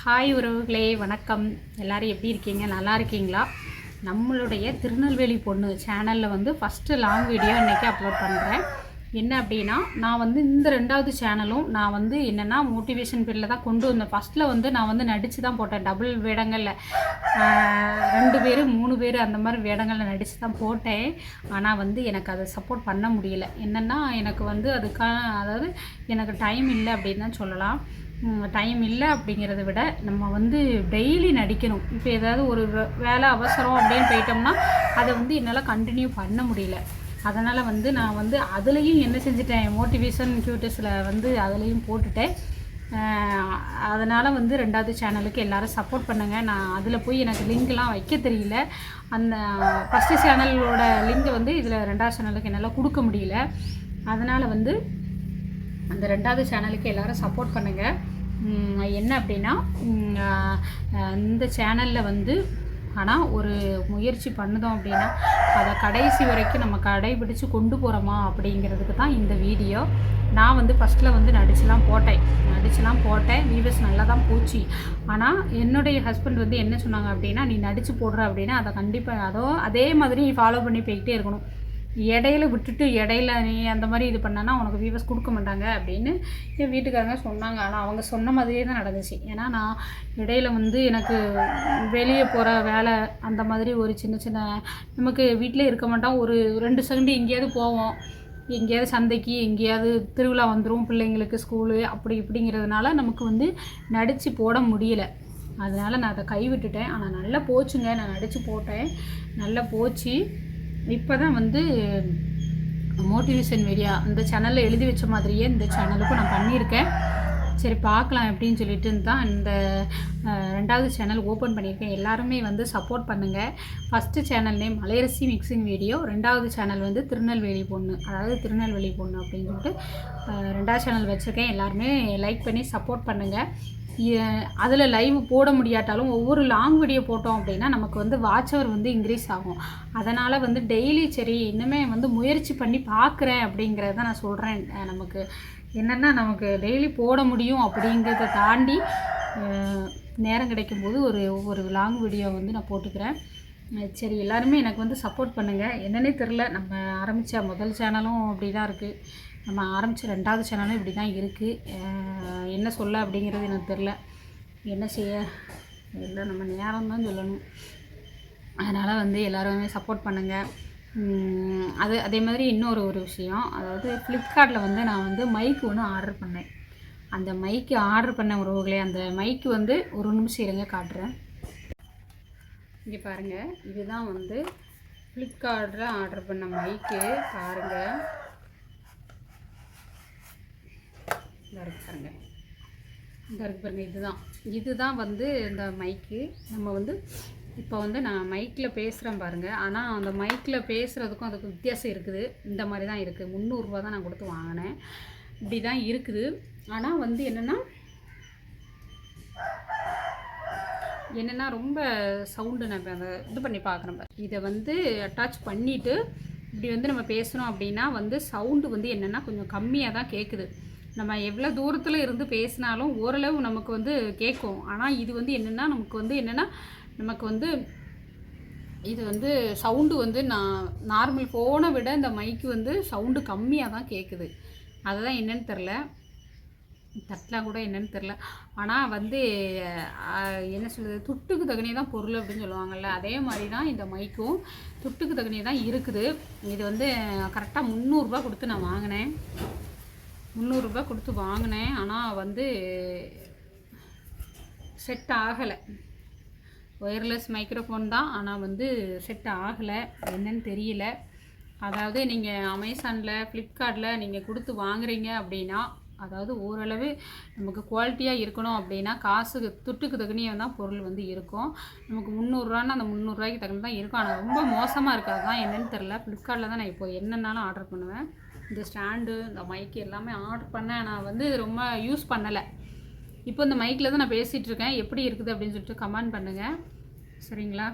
Hi உறவுகளே, வணக்கம். எல்லோரும் எப்படி இருக்கீங்க? நல்லா இருக்கீங்களா? நம்மளுடைய திருநெல்வேலி பொண்ணு சேனலில் வந்து ஃபஸ்ட்டு லாங் வீடியோ இன்றைக்கி அப்லோட் பண்ணுறேன். என்ன அப்படின்னா, நான் வந்து இந்த 2வது சேனலும் நான் வந்து என்னென்னா மோட்டிவேஷன் பீரியடில் தான் கொண்டு வந்தேன். ஃபஸ்ட்டில் வந்து நான் வந்து நடித்து தான் போட்டேன். டபுள் வேடங்களில் 2 பேர் 3 பேர் அந்த மாதிரி வேடங்களில் நடித்து தான் போட்டேன். ஆனால் வந்து எனக்கு அதை சப்போர்ட் பண்ண முடியல. என்னென்னா எனக்கு வந்து அதாவது எனக்கு டைம் இல்லை அப்படின்னு தான் சொல்லலாம். டைம் இல்லை அப்படிங்கிறத விட நம்ம வந்து டெய்லி நடிக்கணும். இப்போ ஏதாவது ஒரு வேலை அவசரம் அப்படின்னு போயிட்டோம்னா அதை வந்து என்னால் கண்டினியூ பண்ண முடியல. அதனால் வந்து நான் வந்து அதுலேயும் என்ன செஞ்சுட்டேன், மோட்டிவேஷன் கியூட்டஸில் வந்து அதுலேயும் போட்டுட்டேன். அதனால் வந்து 2வது சேனலுக்கு எல்லோரும் சப்போர்ட் பண்ணுங்கள். நான் அதில் போய் எனக்கு லிங்க்லாம் வைக்க தெரியல. அந்த ஃபஸ்ட்டு சேனலோட லிங்கை வந்து இதில் 2வது சேனலுக்கு என்னால் கொடுக்க முடியல. அதனால் வந்து அந்த 2வது சேனலுக்கு எல்லோரும் சப்போர்ட் பண்ணுங்கள். என்ன அப்படின்னா, இந்த சேனலில் வந்து ஆனால் ஒரு முயற்சி பண்ணுதோம் அப்படின்னா அதை கடைசி வரைக்கும் நம்ம கடைபிடிச்சு கொண்டு போகிறோமா அப்படிங்கிறதுக்கு தான் இந்த வீடியோ. நான் வந்து ஃபஸ்ட்டில் வந்து நடிச்சுலாம் போட்டேன். வியூவர்ஸ் நல்லா தான் போச்சு. ஆனால் என்னுடைய ஹஸ்பண்ட் வந்து என்ன சொன்னாங்க அப்படின்னா, நீ நடித்து போடுற அப்படின்னா அதை கண்டிப்பாக அதே மாதிரி ஃபாலோ பண்ணி போய்கிட்டே இருக்கணும். இடையில விட்டுட்டு நீ அந்த மாதிரி இது பண்ணனா உனக்கு வியூவர்ஸ் கொடுக்க மாட்டாங்க அப்படின்னு என் வீட்டுக்காரங்க சொன்னாங்க. ஆனால் அவங்க சொன்ன மாதிரியே தான் நடந்துச்சு. ஏன்னா நான் இடையில வந்து எனக்கு வெளியே போகிற வேலை அந்த மாதிரி ஒரு சின்ன நமக்கு வீட்டிலே இருக்க மாட்டோம். ஒரு 2 செகண்டு எங்கேயாவது போவோம், எங்கேயாவது சந்தைக்கு, எங்கேயாவது திருவிழா வந்துடும், பிள்ளைங்களுக்கு ஸ்கூலு அப்படி இப்படிங்கிறதுனால நமக்கு வந்து நடித்து போட முடியலை. அதனால் நான் அதை கைவிட்டுட்டேன். ஆனால் நல்லா போச்சுங்க. நான் நடித்து போட்டேன், நல்லா போச்சு. இப்போ தான் வந்து மோட்டிவேஷன் வீடியோ அந்த சேனலில் எழுதி வச்ச மாதிரியே இந்த சேனலுக்கும் நான் பண்ணியிருக்கேன். சரி பார்க்கலாம் எப்படின்னு சொல்லிட்டு தான் இந்த 2வது சேனல் ஓப்பன் பண்ணியிருக்கேன். எல்லாருமே வந்து சப்போர்ட் பண்ணுங்கள். First channel name Malayarasi mixing video, 2வது சேனல் வந்து திருநெல்வேலி பொண்ணு, அதாவது திருநெல்வேலி பொண்ணு அப்படின்னு சொல்லிட்டு 2வது சேனல் வச்சுருக்கேன். எல்லாருமே லைக் பண்ணி சப்போர்ட் பண்ணுங்கள். அதில் லைவ் போட முடியாட்டாலும் ஒவ்வொரு லாங் வீடியோ போட்டோம் அப்படின்னா நமக்கு வந்து வாட்சவர் வந்து இன்க்ரீஸ் ஆகும். அதனால் வந்து டெய்லி சரி இன்னுமே வந்து முயற்சி பண்ணி பார்க்குறேன் அப்படிங்கிறத நான் சொல்கிறேன். நமக்கு என்னென்னா நமக்கு டெய்லி போட முடியும் அப்படிங்கிறத தாண்டி நேரம் கிடைக்கும்போது ஒரு லாங் வீடியோ வந்து நான் போட்டுக்கிறேன். சரி எல்லாருமே எனக்கு வந்து சப்போர்ட் பண்ணுங்கள். என்னன்னே தெரில, நம்ம ஆரம்பித்த முதல் சேனலும் அப்படி தான் இருக்குது, நம்ம ஆரம்பித்த 2வது சேனலும் இப்படி தான் இருக்குது. என்ன சொல்ல அப்படிங்கிறது எனக்கு தெரில, என்ன செய்ய இல்லை, நம்ம நேரம் தான் சொல்லணும். அதனால் வந்து எல்லோருமே சப்போர்ட் பண்ணுங்கள். அதே மாதிரி இன்னொரு விஷயம், அதாவது ஃப்ளிப்கார்ட்டில் வந்து நான் வந்து மைக்கு ஒன்று ஆர்டர் பண்ணேன். அந்த மைக்கு ஆர்டர் பண்ண உறவுகளே, அந்த மைக்கு வந்து ஒரு நிமிஷம் இருங்க காட்டுறேன். இங்கே பாருங்கள், இதுதான் வந்து ஃப்ளிப்கார்ட்டில் ஆர்டர் பண்ண மைக்கு. பாருங்கள், பாருங்கள், இதுதான் வந்து இந்த மைக்கு. நம்ம வந்து இப்போ வந்து நான் மைக்கில் பேசுகிறேன் பாருங்கள். ஆனால் அந்த மைக்கில் பேசுகிறதுக்கும் அதுக்கு வித்தியாசம் இருக்குது. இந்த மாதிரி தான் இருக்குது. 300 ரூபா தான் நான் கொடுத்து வாங்கினேன். இப்படி தான் இருக்குது. ஆனால் வந்து என்னென்னா ரொம்ப சவுண்டு. நான் அதை இது பண்ணி பார்க்குறேன். இதை வந்து அட்டாச் பண்ணிவிட்டு இப்படி வந்து நம்ம பேசுகிறோம் அப்படின்னா வந்து சவுண்டு வந்து என்னென்னா கொஞ்சம் கம்மியாக தான் கேட்குது. நம்ம எவ்வளோ தூரத்தில் இருந்து பேசினாலும் ஓரளவு நமக்கு வந்து கேட்கும். ஆனால் இது வந்து நமக்கு வந்து இது வந்து சவுண்டு வந்து நார்மல் ஃபோனை விட இந்த மைக்கு வந்து சவுண்டு கம்மியாக தான் கேட்குது. அதுதான் என்னென்னு தெரில, தட்டலாம் கூட என்னென்னு தெரில. ஆனால் வந்து என்ன சொல்கிறது, துட்டுக்கு தகுனியே தான் பொருள் அப்படின்னு சொல்லுவாங்கள்ல, அதே மாதிரி தான் இந்த மைக்கும் துட்டுக்கு தகுனியே தான் இருக்குது. இது வந்து கரெக்டாக 300 ரூபா கொடுத்து நான் வாங்கினேன். 300 ரூபா கொடுத்து வாங்கினேன். ஆனால் வந்து செட் ஆகலை. ஒயர்லெஸ் மைக்ரோஃபோன் தான், ஆனால் வந்து செட் ஆகலை. என்னன்னு தெரியல. அதாவது நீங்கள் அமேசானில், ஃப்ளிப்கார்ட்டில் நீங்கள் கொடுத்து வாங்குறீங்க அப்படின்னா, அதாவது ஓரளவு நமக்கு குவாலிட்டியாக இருக்கணும் அப்படின்னா காசுக்கு துட்டுக்கு தகுனியே தான் பொருள் வந்து இருக்கும். நமக்கு 300 ரூபான்னா அந்த 300 ரூபாய்க்கு தகுந்த தான் இருக்கும். ஆனால் ரொம்ப மோசமாக இருக்காது தான் என்னென்னு தெரில. ஃப்ளிப்கார்ட்டில் தான் நான் இப்போ என்னென்னாலும் ஆர்டர் பண்ணுவேன். இந்த ஸ்டாண்டு, இந்த மைக்கு எல்லாமே ஆர்டர் பண்ணேன். நான் வந்து ரொம்ப யூஸ் பண்ணலை. இப்போ இந்த மைக்கில் தான் நான் பேசிகிட்ருக்கேன். எப்படி இருக்குது அப்படின்னு சொல்லிட்டு கமெண்ட் பண்ணுங்கள், சரிங்களா?